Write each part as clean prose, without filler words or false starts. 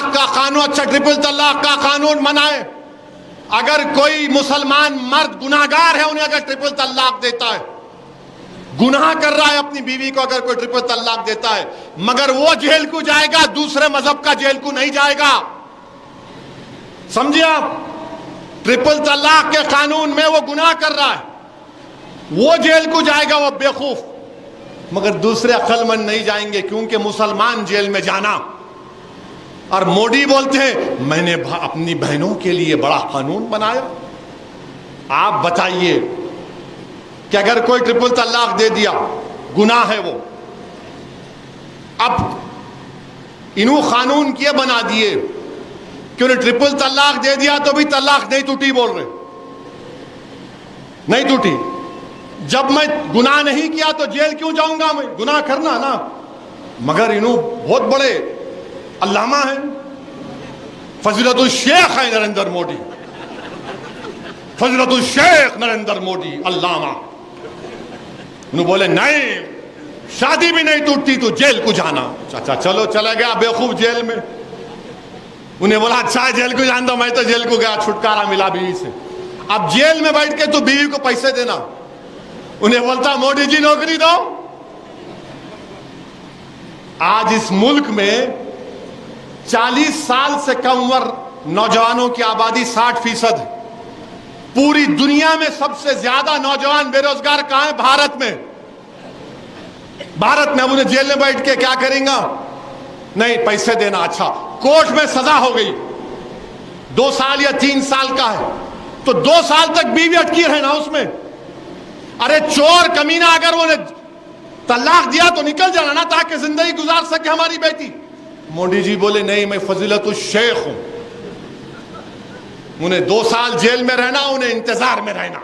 طلاق کا قانون، اچھا ٹرپل طلاق کا قانون بنائے. اگر کوئی مسلمان مرد گناہگار ہے، انہیں اگر ٹرپل طلاق دیتا ہے، گناہ کر رہا ہے اپنی بیوی کو اگر کوئی ٹرپل طلاق دیتا ہے، مگر وہ جیل کو جائے گا، دوسرے مذہب کا جیل کو نہیں جائے گا. سمجھے آپ؟ ٹرپل طلاق کے قانون میں وہ گناہ کر رہا ہے، وہ جیل کو جائے گا، وہ بیوقوف. مگر دوسرے عقل مند نہیں جائیں گے، کیونکہ مسلمان جیل میں جانا. اور مودی بولتے ہیں میں نے اپنی بہنوں کے لیے بڑا قانون بنایا. آپ بتائیے کہ اگر کوئی ٹرپل طلاق دے دیا، گناہ ہے وہ، اب انہوں قانون کیے بنا دیے کہ انہیں ٹرپل طلاق دے دیا تو بھی طلاق نہیں ٹوٹی، بول رہے نہیں ٹوٹی. جب میں گناہ نہیں کیا تو جیل کیوں جاؤں گا؟ میں گناہ کرنا نا. مگر انہوں بہت بڑے علامہ ہیں، فضیلت الشیخ ہے نریندر مودی، فضیلت الشیخ نریندر مودی علامہ. انہوں بولے نہیں، شادی بھی نہیں ٹوٹتی تو جیل کو جانا. اچھا چلو، چلا گیا بیوقوف جیل میں. انہیں بولا اچھا جیل کو جان دو، میں تو جیل کو گیا، چھٹکارا ملا بیوی سے. اب جیل میں بیٹھ کے تو بیوی کو پیسے دینا. انہیں بولتا مودی جی نوکری دو. آج اس ملک میں 40 سال سے کم عمر نوجوانوں کی آبادی 60% ہے. پوری دنیا میں سب سے زیادہ نوجوان بے روزگار کہاں ہیں؟ بھارت میں. بھارت میں. اب انہیں جیل میں بیٹھ کے کیا کریں گا؟ نہیں، پیسے دینا. اچھا، کورٹ میں سزا ہو گئی، 2 سال یا 3 سال کا ہے، تو 2 سال تک بیوی اٹکی رہنا اس میں. ارے چور کمینہ، اگر وہ نے طلاق دیا تو نکل جانا نا، تاکہ زندگی گزار سکے ہماری بیٹی. مودی جی بولے نہیں، میں فضیلت الشیخ ہوں، انہیں 2 سال جیل میں رہنا، انہیں انتظار میں رہنا.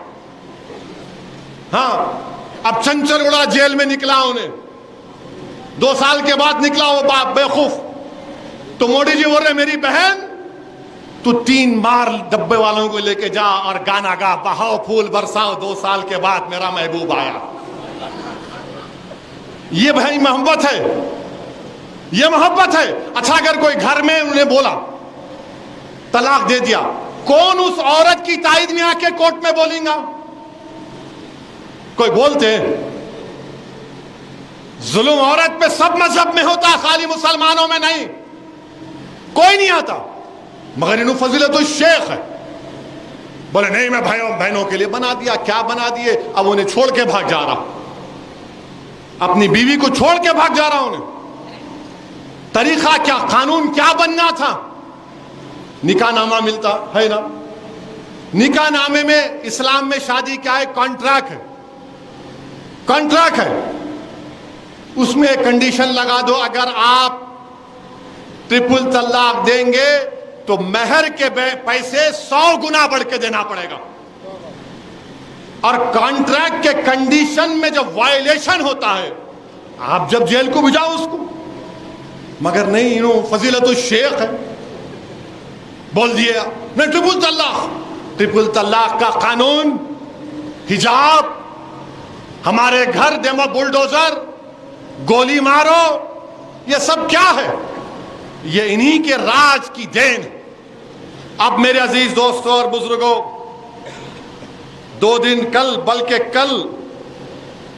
ہاں، اب چنچل گڑا جیل میں نکلا، انہیں 2 سال کے بعد نکلا وہ باپ بیوقوف. تو مودی جی بول رہے میری بہن تو 3 بار ڈبے والوں کو لے کے جا اور گانا گا، بہاؤ پھول برساؤ، 2 سال کے بعد میرا محبوب آیا. یہ بھائی محبت ہے، یہ محبت ہے. اچھا، اگر کوئی گھر میں انہیں بولا طلاق دے دیا، کون اس عورت کی تائید میں آ کے کورٹ میں بولیں گا؟ کوئی بولتے ہیں؟ ظلم عورت پہ سب مذہب میں ہوتا، خالی مسلمانوں میں نہیں. کوئی نہیں آتا. مگر انہوں فضیلت الشیخ ہے، بولے نہیں میں بہنوں کے لیے بنا دیا. کیا بنا دیے؟ اب انہیں چھوڑ کے بھاگ جا رہا، اپنی بیوی کو چھوڑ کے بھاگ جا رہا. انہیں طریقہ کیا، قانون کیا بننا تھا؟ نکاح نامہ ملتا ہے نا. نکاح نامے میں اسلام میں شادی کیا ہے؟ کانٹریکٹ ہے. کانٹریکٹ ہے. اس میں ایک کنڈیشن لگا دو، اگر آپ ٹرپل طلاق دیں گے تو مہر کے پیسے 100 گنا بڑھ کے دینا پڑے گا. اور کانٹریکٹ کے کنڈیشن میں جب وائلیشن ہوتا ہے، آپ جب جیل کو بھجاؤ اس کو. مگر نہیں، انہوں فضیلت الشیخ ہے، بول دیا نہیں ٹرپل طلاق. ٹرپل طلاق کا قانون، حجاب، ہمارے گھر دیمو بلڈوزر، گولی مارو، یہ سب کیا ہے؟ یہ انہی کے راج کی دین. اب میرے عزیز دوستوں اور بزرگوں، 2 دن کل، بلکہ کل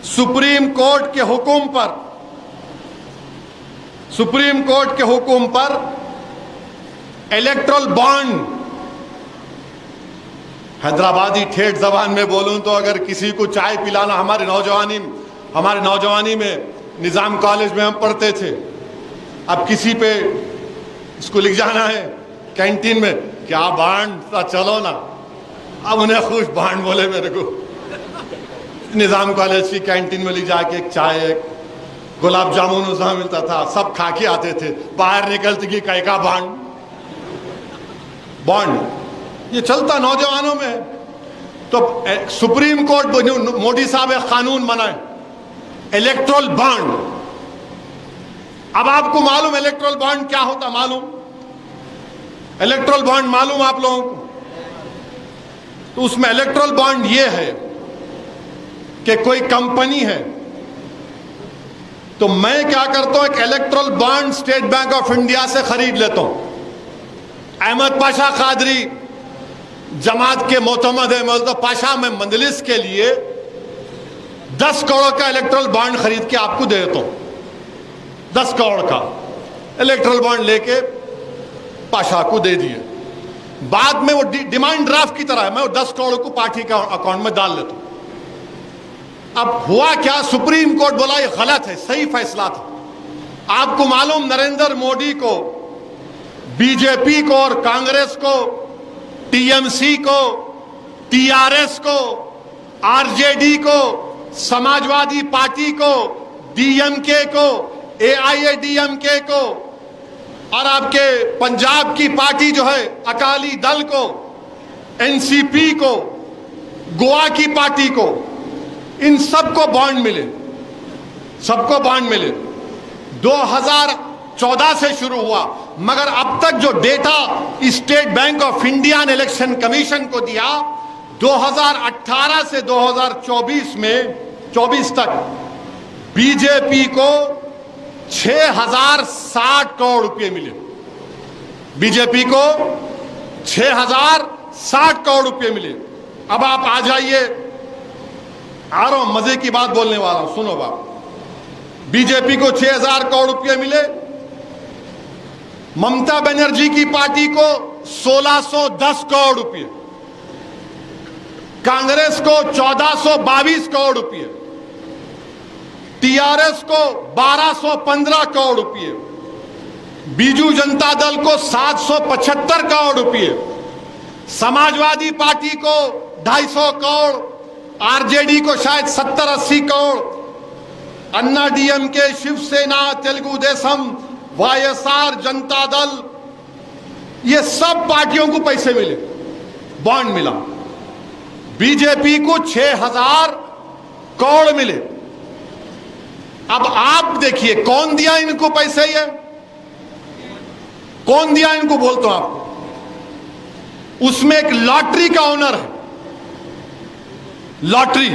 سپریم کورٹ کے حکم پر الیکٹرل بانڈ، حیدرآبادی ٹھیٹھ زبان میں بولوں تو اگر کسی کو چائے پلانا، ہمارے نوجوانی میں نظام کالج میں ہم پڑھتے تھے، اب کسی پہ اس کو لکھ جانا ہے کینٹین میں کیا بانڈ، چلو نا. اب انہیں خوش بانڈ بولے میرے کو. نظام کالج کی کینٹین میں لے جا کے ایک چائے، ایک گلاب جامن وہاں ملتا تھا، سب کھا کے آتے تھے. باہر نکلتے کہ کئی کا بانڈ یہ چلتا نوجوانوں میں. تو سپریم کورٹ مودی صاحب ایک قانون بنائے، الیکٹرل بانڈ. اب آپ کو معلوم الیکٹرل بانڈ کیا ہوتا؟ معلوم الیکٹرل بانڈ معلوم آپ لوگوں کو؟ تو اس میں الیکٹرل بانڈ یہ ہے کہ کوئی کمپنی ہے تو میں کیا کرتا ہوں، ایک electoral bond state bank of India سے خرید لیتا ہوں. احمد پاشا قادری جماعت کے معتمد ہے، تو پاشا میں مجلس کے لیے 10 کروڑ کا الیکٹرل بانڈ خرید کے آپ کو دے دیتا ہوں، 10 کروڑ کا الیکٹرل بانڈ لے کے پاشا کو دے دیے، بعد میں وہ ڈیمانڈ ڈرافٹ کی طرح ہے، میں وہ 10 کروڑ کو پارٹی کا اکاؤنٹ میں ڈال لیتا ہوں۔ اب ہوا کیا، سپریم کورٹ بولا یہ غلط ہے، صحیح فیصلہ تھا۔ آپ کو معلوم نریندر مودی کو، بی جے پی کو اور کانگریس کو، ٹی ایم سی کو، ٹی آر ایس کو، آر جے ڈی کو، سماجوادی پارٹی کو، ڈی ایم کے کو، اے آئی اے ڈی ایم کے کو، اور آپ کے پنجاب کی پارٹی جو ہے اکالی دل کو، این سی پی کو، گوا کی پارٹی کو، ان سب کو بانڈ ملے، سب کو بانڈ ملے۔ 2014 سے شروع ہوا، مگر اب تک جو data state bank of India نے الیکشن کمیشن کو دیا، 2018 سے 2024 میں 24 تک بی جے پی کو 6060 کروڑ روپے ملے، بی جے پی کو 6060 کروڑ روپے ملے۔ اب آپ آ جائیے، آ رہا ہوں، مزے کی بات بولنے والا ہوں، سنو باپ۔ بی جے پی کو 6000 کروڑ روپے ملے، ممتا بنرجی کی پارٹی کو 1610 کروڑ روپے، کانگریس کو 1422 کروڑ روپے، ٹی آر ایس کو 1215 کروڑ روپے، بیجو جنتا دل کو 775 کروڑ روپے، سماجوادی پارٹی کو 250 کروڑ، آر جے ڈی کو شاید 70-80 کروڑ، انا ڈی ایم کے، Shiv Sena, Telugu دیسم، Y S R, جنتا دل، یہ سب پارٹیوں کو پیسے ملے، بانڈ ملا۔ بی جے پی کو 6000 کروڑ ملے۔ اب آپ دیکھیے کون دیا ان کو پیسے، یہ کون دیا ان کو، بولتا ہوں آپ کو۔ اس میں ایک لاٹری کا اونر ہے، لاٹری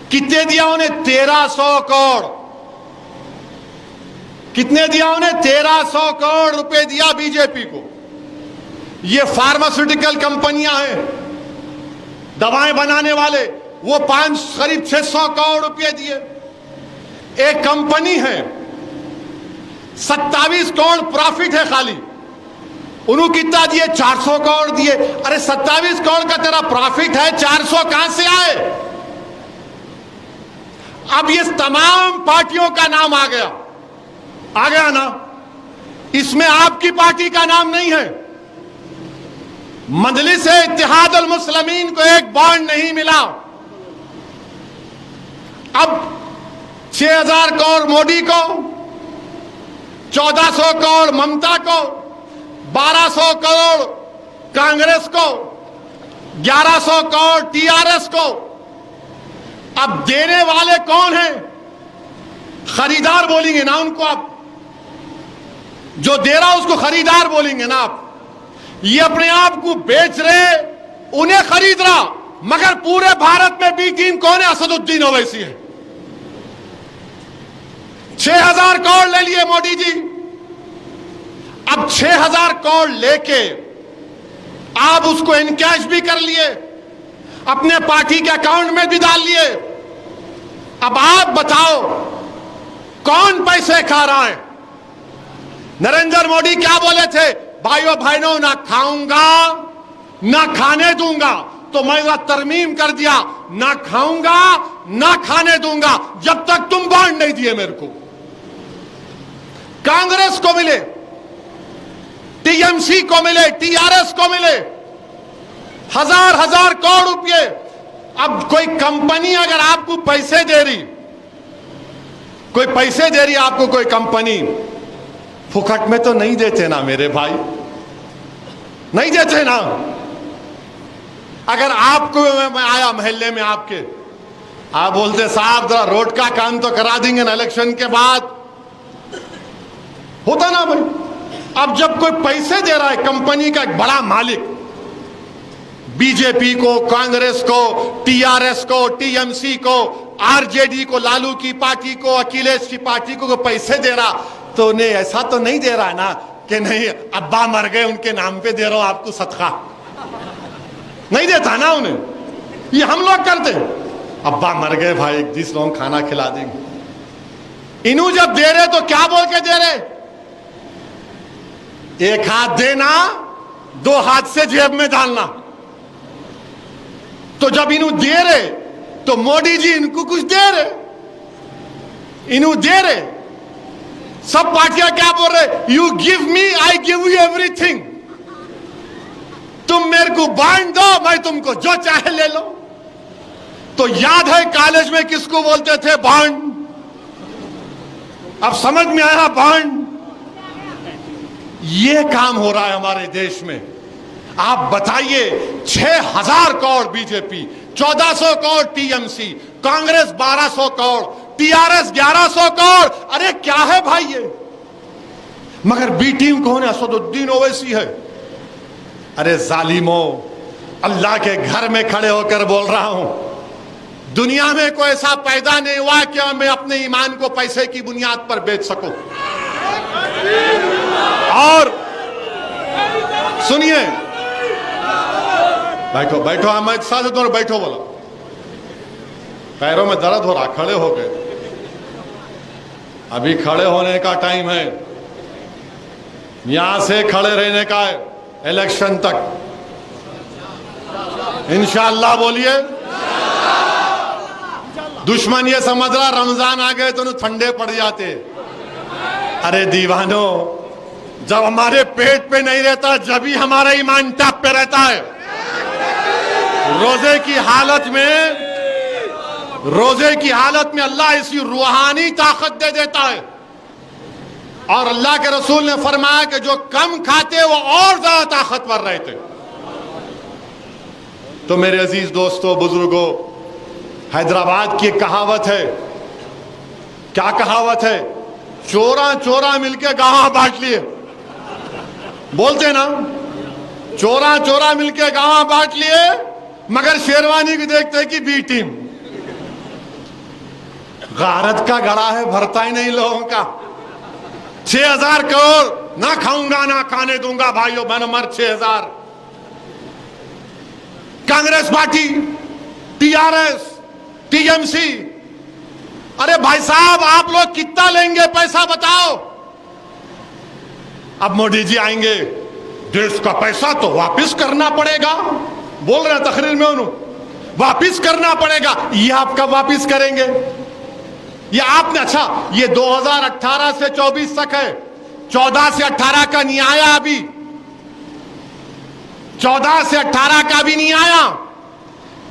کتنے دیا انہیں، 1300 کروڑ۔ کتنے دیا انہیں، 1300 کروڑ روپے دیا بی جے پی کو۔ یہ فارماسیوٹیکل کمپنیاں ہیں، دوائیں بنانے والے، وہ قریب 600 کروڑ روپے دیے۔ ایک کمپنی ہے 27 کروڑ پرافٹ ہے خالی، انہوں کتنا دیے، 400 کروڑ دیے۔ ارے 27 کروڑ کا تیرا پرافٹ ہے، 400 کہاں سے آئے؟ اب یہ تمام پارٹیوں کا نام آ گیا نا، اس میں آپ کی پارٹی کا نام نہیں ہے۔ مجلس اتحاد المسلمین کو ایک بانڈ نہیں ملا۔ اب 6000 کروڑ مودی کو، 1400 کروڑ ممتا کو، 1200 کروڑ کانگریس کو، 1100 کروڑ ٹی آر ایس کو۔ اب دینے والے کون ہیں؟ خریدار بولیں گے نا ان کو، آپ جو دے رہا اس کو خریدار بولیں گے نا آپ۔ یہ اپنے آپ کو بیچ رہے، انہیں خرید رہا، مگر پورے بھارت میں بی ٹیم کون ہے؟ اسد الدین اویسی ہے۔ 6000 کروڑ لے لیے مودی جی۔ اب 6000 کروڑ لے کے آپ اس کو انکیش بھی کر لیے، اپنے پارٹی کے اکاؤنٹ میں بھی ڈال لیے۔ اب آپ بتاؤ کون پیسے کھا رہا ہے؟ نریندر مودی کیا بولے تھے؟ بھائیو بہنوں، نہ کھاؤں گا نہ کھانے دوں گا، تو میں وہ ترمیم کر دیا، نہ کھاؤں گا نہ کھانے دوں گا جب تک تم بانڈ نہیں دیے میرے کو۔ کانگریس کو ملے، ٹی ایم سی کو ملے، ٹی آر ایس کو ملے، ہزار کروڑ روپے۔ اب کوئی کمپنی اگر آپ کو پیسے دے رہی، کوئی پیسے دے رہی آپ کو کوئی کمپنی، پھکٹ میں تو نہیں دیتے نا میرے بھائی، نہیں دیتے نا۔ اگر آپ کو میں آیا محلے میں آپ کے، آپ بولتے صاحب ذرا روڈ کا کام تو کرا دیں گے نا الیکشن کے بعد، ہوتا نا بھائی۔ اب جب کوئی پیسے دے رہا ہے کمپنی کا ایک بڑا مالک، بی جے پی کو، کانگریس کو، ٹی آر ایس کو، ٹی ایم سی کو، آر جے ڈی کو، لالو کی پارٹی کو، اکھلیش کی پارٹی کو پیسے دے رہا، تو انہیں ایسا تو نہیں دے رہا ہے نا کہ نہیں ابا مر گئے ان کے نام پہ دے رہا ہوں آپ کو صدقہ. نہیں دیتا نا انہیں. یہ ہم لوگ کرتے ابا مر گئے بھائی 20 لوگ کھانا کھلا دیں گے. انہوں جب دے رہے تو کیا بول کے دے رہے؟ ایک ہاتھ دینا 2 ہاتھ سے جیب میں ڈالنا. تو جب انہوں دے رہے تو موڈی جی ان کو کچھ دے رہے, انہوں دے رہے. سب پارٹیاں کیا بول رہے؟ You give me I give you every thing. تم میرے کو بانڈ دو میں تم کو جو چاہے لے لو. تو یاد ہے کالج میں کس کو بولتے تھے؟ بانڈ. اب سمجھ میں آیا بانڈ. یہ کام ہو رہا ہے ہمارے دیش میں. آپ بتائیے 6,000 crore B J P, 1,400 crore T M C, Congress 1,200 crore, T R S 1,100 crore. ارے کیا ہے بھائی یہ؟ مگر بی ٹیم کون ہے؟ اسد الدین اویسی ہے. ارے ظالموں, اللہ کے گھر میں کھڑے ہو کر بول رہا ہوں, دنیا میں کوئی ایسا پیدا نہیں ہوا کہ میں اپنے ایمان کو پیسے کی بنیاد پر بیچ سکوں. اور سنیے, بیٹھو بیٹھو احمد ساجد اور بیٹھو. بولا پیروں میں درد ہو رہا, کھڑے ہو گئے. ابھی کھڑے ہونے کا ٹائم ہے, یہاں سے کھڑے رہنے کا ہے الیکشن تک انشاءاللہ. بولیے دشمن یہ سمجھ رہا رمضان آ گئے تو ٹھنڈے پڑ جاتے. ارے دیوانو, جب ہمارے پیٹ پہ نہیں رہتا جب ہی ہمارا ایمان ٹاپ پہ رہتا ہے. روزے کی حالت میں اللہ ایسی روحانی طاقت دے دیتا ہے. اور اللہ کے رسول نے فرمایا کہ جو کم کھاتے وہ اور زیادہ طاقتور رہتے. تو میرے عزیز دوستو بزرگوں, حیدرآباد کی کہاوت ہے. کیا کہاوت ہے؟ چوراں چوراں مل کے گاواں بانٹ لیے. بولتے نا, چوراں چوراں مل کے گاواں بانٹ لیے, مگر شیروانی کی دیکھتے کہ بی ٹیم. غارت کا گڑا ہے, بھرتا ہی نہیں لوگوں کا. 6,000 کروڑ نہ کھاؤں گا نہ کھانے دوں گا بھائیو, میں نے مر 6,000. Congress party, T R S, T M C. ارے بھائی صاحب آپ لوگ کتنا لیں گے پیسہ بتاؤ؟ اب موڈی جی آئیں گے, دیش کا پیسہ تو واپس کرنا پڑے گا. بول رہے ہیں تقریر میں انہوں, واپس کرنا پڑے گا. یہ آپ کب واپس کریں گے؟ یہ آپ نے, اچھا یہ 2018 سے 24 تک ہے, 14 سے 18 کا نہیں آیا ابھی, 14 سے 18 کا بھی نہیں آیا.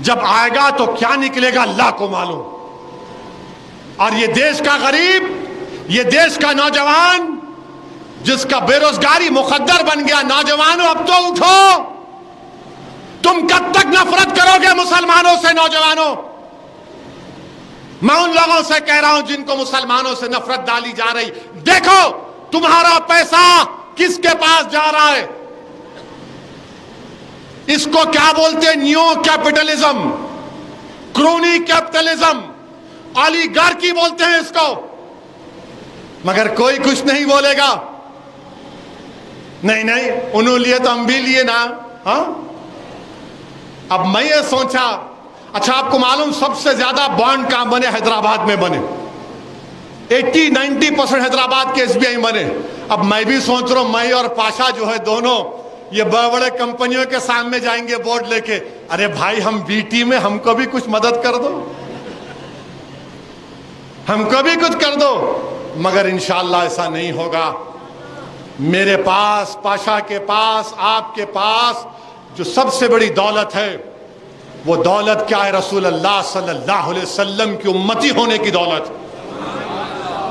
جب آئے گا تو کیا نکلے گا اللہ کو معلوم. اور یہ دیش کا غریب, یہ دیش کا نوجوان جس کا بے روزگاری مقدر بن گیا, نوجوانوں اب تو اٹھو. تم کب تک نفرت کرو گے مسلمانوں سے؟ نوجوانوں, میں ان لوگوں سے کہہ رہا ہوں جن کو مسلمانوں سے نفرت ڈالی جا رہی, دیکھو تمہارا پیسہ کس کے پاس جا رہا ہے. اس کو کیا بولتے ہیں؟ نیو کیپٹلزم, کرونی کیپٹلزم, اولیگارکی بولتے ہیں اس کو. مگر کوئی کچھ نہیں بولے گا. نہیں نہیں, انہوں لیے تو ہم بھی لیے نا. ہاں, اب میں یہ سوچا, اچھا آپ کو معلوم سب سے زیادہ بانڈ کہاں بنے؟ حیدرآباد میں بنے. 80-90% حیدرآباد کے ایس بی آئی بنے. اب میں بھی سوچ رہا ہوں, میں اور پاشا جو ہے دونوں یہ بڑے بڑے کمپنیوں کے سامنے جائیں گے بورڈ لے کے, ارے بھائی ہم بی ٹی میں, ہم کو بھی کچھ مدد کر دو, ہم کو بھی کچھ کر دو. مگر انشاءاللہ ایسا نہیں ہوگا. میرے پاس, پاشا کے پاس, آپ کے پاس جو سب سے بڑی دولت ہے وہ دولت کیا ہے؟ رسول اللہ صلی اللہ علیہ وسلم کی امتی ہونے کی دولت.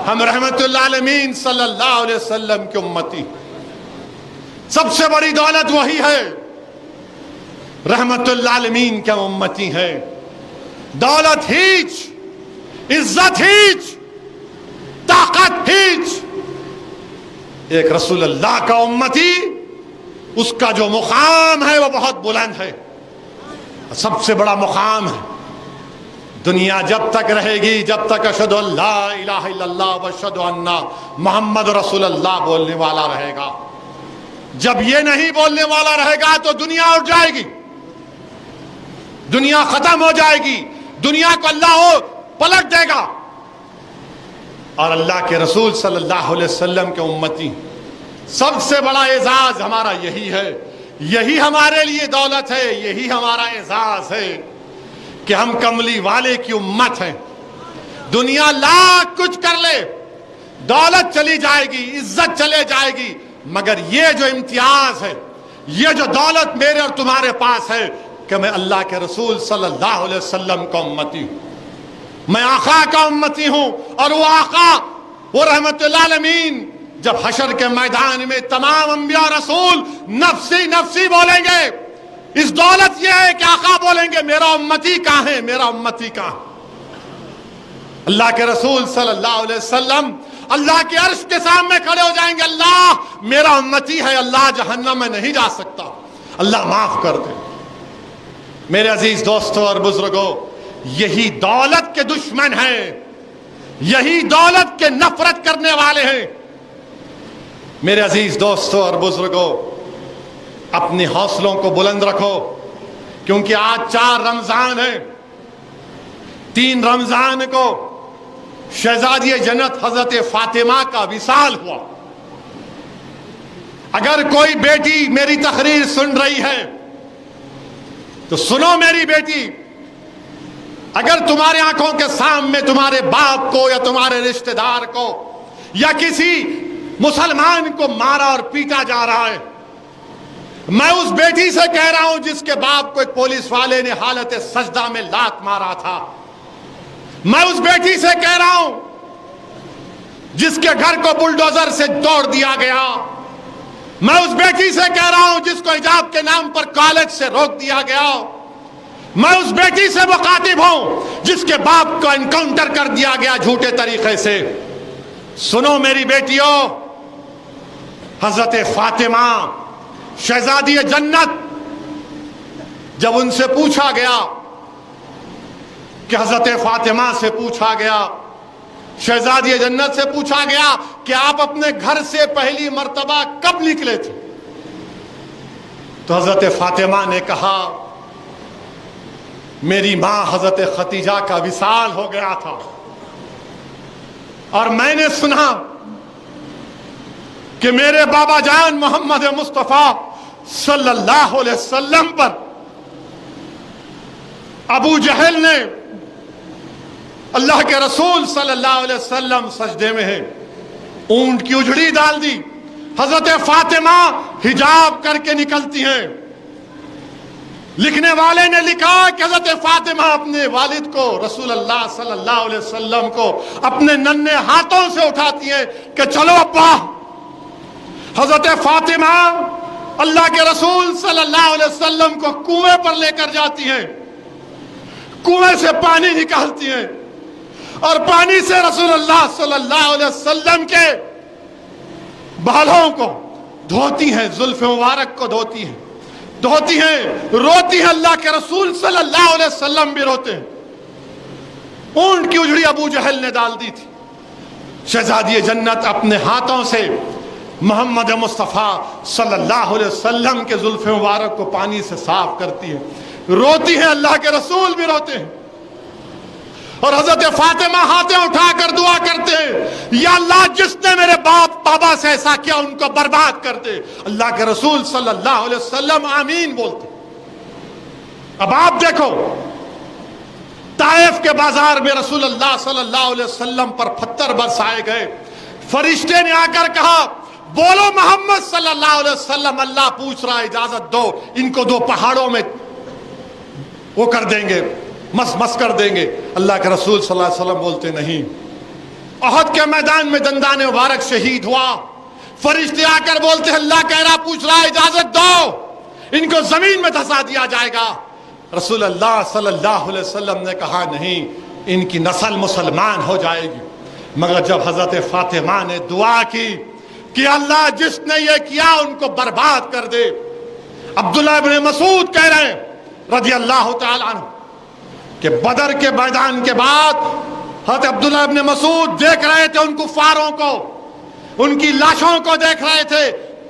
ہم رحمت اللہ عالمین صلی اللہ علیہ وسلم کی امتی, سب سے بڑی دولت وہی ہے. رحمت اللہ عالمین کے امتی ہے. دولت ہیچ, عزت ہیچ, طاقت ہیچ. ایک رسول اللہ کا امتی, اس کا جو مقام ہے وہ بہت بلند ہے, سب سے بڑا مقام ہے. دنیا جب تک رہے گی, جب تک اشہدو ان لا الہ الا اللہ و اشہدو ان محمد رسول اللہ بولنے والا رہے گا, جب یہ نہیں بولنے والا رہے گا تو دنیا اٹھ جائے گی، دنیا ختم ہو جائے گی، دنیا کو اللہ پلٹ دے گا۔ اور اللہ کے رسول صلی اللہ علیہ وسلم کے امتی، سب سے بڑا اعزاز ہمارا یہی ہے، یہی ہمارے لیے دولت ہے، یہی ہمارا اعزاز ہے کہ ہم کملی والے کی امت ہیں۔ دنیا لاکھ کچھ کر لے، دولت چلی جائے گی، عزت چلے جائے گی، مگر یہ جو امتیاز ہے، یہ جو دولت میرے اور تمہارے پاس ہے کہ میں اللہ کے رسول صلی اللہ علیہ وسلم کا امتی ہوں، میں آقا کا امتی ہوں۔ اور وہ آقا، وہ رحمت للعالمین، جب حشر کے میدان میں تمام انبیاء رسول نفسی نفسی بولیں گے، اس دولت یہ ہے کہ آقا بولیں گے میرا امتی کہاں ہے، میرا امتی کہاں ہے۔ اللہ کے رسول صلی اللہ علیہ وسلم اللہ کے عرش کے سامنے کھڑے ہو جائیں گے، اللہ میرا امتی ہے، اللہ جہنم میں نہیں جا سکتا، اللہ معاف کر دے۔ میرے عزیز دوستوں اور بزرگوں، یہی دولت کے دشمن ہیں، یہی دولت کے نفرت کرنے والے ہیں۔ میرے عزیز دوستوں اور بزرگوں، اپنے حوصلوں کو بلند رکھو، کیونکہ آج 4 رمضان ہیں۔ 3 رمضان کو شہزادی جنت حضرت فاطمہ کا وصال ہوا۔ اگر کوئی بیٹی میری تقریر سن رہی ہے تو سنو میری بیٹی، اگر تمہارے آنکھوں کے سامنے تمہارے باپ کو یا تمہارے رشتہ دار کو یا کسی مسلمان کو مارا اور پیٹا جا رہا ہے، میں اس بیٹی سے کہہ رہا ہوں جس کے باپ کو ایک پولیس والے نے حالت سجدہ میں لات مارا تھا، میں اس بیٹی سے کہہ رہا ہوں جس کے گھر کو بلڈوزر سے توڑ دیا گیا، میں اس بیٹی سے کہہ رہا ہوں جس کو حجاب کے نام پر کالج سے روک دیا گیا، میں اس بیٹی سے مخاطب ہوں جس کے باپ کو انکاؤنٹر کر دیا گیا جھوٹے طریقے سے۔ سنو میری بیٹیوں، حضرت فاطمہ شہزادی جنت، جب ان سے پوچھا گیا کہ حضرت فاطمہ سے پوچھا گیا، شہزادی جنت سے پوچھا گیا کہ آپ اپنے گھر سے پہلی مرتبہ کب نکلے تھے، تو حضرت فاطمہ نے کہا میری ماں حضرت خدیجہ کا وصال ہو گیا تھا، اور میں نے سنا کہ میرے بابا جان محمد مصطفیٰ صلی اللہ علیہ وسلم پر ابو جہل نے، اللہ کے رسول صلی اللہ علیہ وسلم سجدے میں ہیں، اونٹ کی اجڑی ڈال دی، حضرت فاطمہ حجاب کر کے نکلتی ہیں۔ لکھنے والے نے لکھا کہ حضرت فاطمہ اپنے والد کو، رسول اللہ صلی اللہ علیہ وسلم کو اپنے ننھے ہاتھوں سے اٹھاتی ہیں کہ چلو ابا۔ حضرت فاطمہ اللہ کے رسول صلی اللہ علیہ وسلم کو کنویں پر لے کر جاتی ہیں، کنویں سے پانی نکالتی ہیں اور پانی سے رسول اللہ صلی اللہ علیہ وسلم کے بالوں کو دھوتی ہیں، زلف مبارک کو دھوتی ہیں، روتی ہیں۔ اللہ کے رسول صلی اللہ علیہ وسلم بھی روتے ہیں۔ اونٹ کی اجڑی ابو جہل نے ڈال دی تھی، شہزادی جنت اپنے ہاتھوں سے محمد مصطفیٰ صلی اللہ علیہ وسلم کے زلف مبارک کو پانی سے صاف کرتی ہے، روتی ہیں، اللہ کے رسول بھی روتے ہیں۔ اور حضرت فاطمہ ہاتھیں اٹھا کر دعا کرتے ہیں، یا اللہ جس نے میرے باپ بابا سے ایسا کیا ان کو برباد کر دے۔ اللہ کے رسول صلی اللہ علیہ وسلم آمین بولتے۔ اب آپ دیکھو، طائف کے بازار میں رسول اللہ صلی اللہ علیہ وسلم پر پتھر برسائے گئے، فرشتے نے آ کر کہا بولو محمد صلی اللہ علیہ وسلم، اللہ پوچھ رہا ہے، اجازت دو، ان کو 2 پہاڑوں میں وہ کر دیں گے، مس کر دیں گے۔ اللہ کے رسول صلی اللہ علیہ وسلم بولتے نہیں۔ احد کے میدان میں دندان مبارک شہید ہوا، فرشتے آ کر بولتے ہیں اللہ کہہ رہا پوچھ رہا ہے، اجازت دو، ان کو زمین میں دھسا دیا جائے گا۔ رسول اللہ صلی اللہ علیہ وسلم نے کہا نہیں، ان کی نسل مسلمان ہو جائے گی۔ مگر جب حضرت فاطمہ نے دعا کی کہ اللہ جس نے یہ کیا ان کو برباد کر دے۔ عبداللہ ابن مسعود کہہ رہے ہیں رضی اللہ تعالیٰ عنہ کہ بدر کے میدان کے بعد حضرت عبداللہ ابن مسعود دیکھ رہے تھے ان کفاروں کو، ان کی لاشوں کو دیکھ رہے تھے،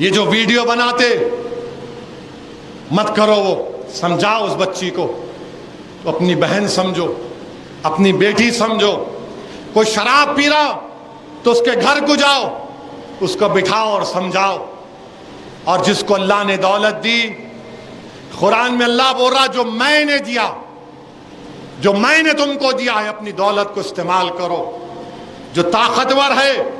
یہ جو ویڈیو بناتے مت کرو، وہ سمجھاؤ اس بچی کو، تو اپنی بہن سمجھو، اپنی بیٹی سمجھو۔ کوئی شراب پی رہا تو اس کے گھر کو جاؤ، اس کو بٹھاؤ اور سمجھاؤ۔ اور جس کو اللہ نے دولت دی، قرآن میں اللہ بول رہا جو میں نے دیا، جو میں نے تم کو دیا ہے، اپنی دولت کو استعمال کرو۔ جو طاقتور ہے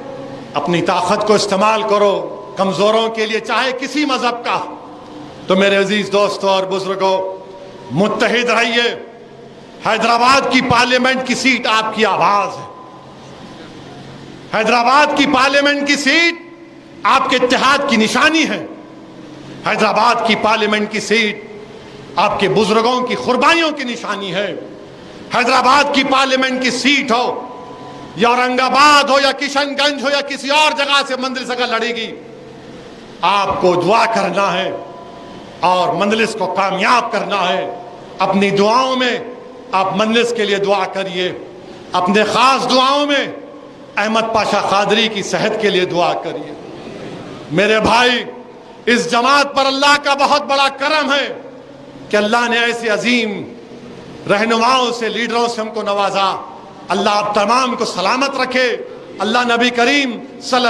اپنی طاقت کو استعمال کرو کمزوروں کے لیے، چاہے کسی مذہب کا۔ تو میرے عزیز دوستوں اور بزرگوں، متحد رہیے۔ حیدرآباد کی پارلیمنٹ کی سیٹ آپ کی آواز ہے، حیدرآباد کی پارلیمنٹ کی سیٹ آپ کے اتحاد کی نشانی ہے، حیدرآباد کی پارلیمنٹ کی سیٹ آپ کے بزرگوں کی قربانیوں کی نشانی ہے۔ حیدرآباد کی پارلیمنٹ کی سیٹ ہو یا اورنگ آباد ہو یا کشن گنج ہو یا کسی اور جگہ سے مجلس اگر لڑے گی، آپ کو دعا کرنا ہے اور مجلس کو کامیاب کرنا ہے۔ اپنی دعاؤں میں آپ مجلس کے لیے دعا کریے، اپنے خاص دعاؤں میں احمد پاشا قادری کی صحت کے لیے دعا کریے۔ میرے بھائی، اس جماعت پر اللہ کا بہت بڑا کرم ہے کہ اللہ نے ایسے عظیم رہنماؤں سے، لیڈروں سے ہم کو نوازا۔ اللہ آپ تمام کو سلامت رکھے۔ اللہ نبی کریم صلی اللہ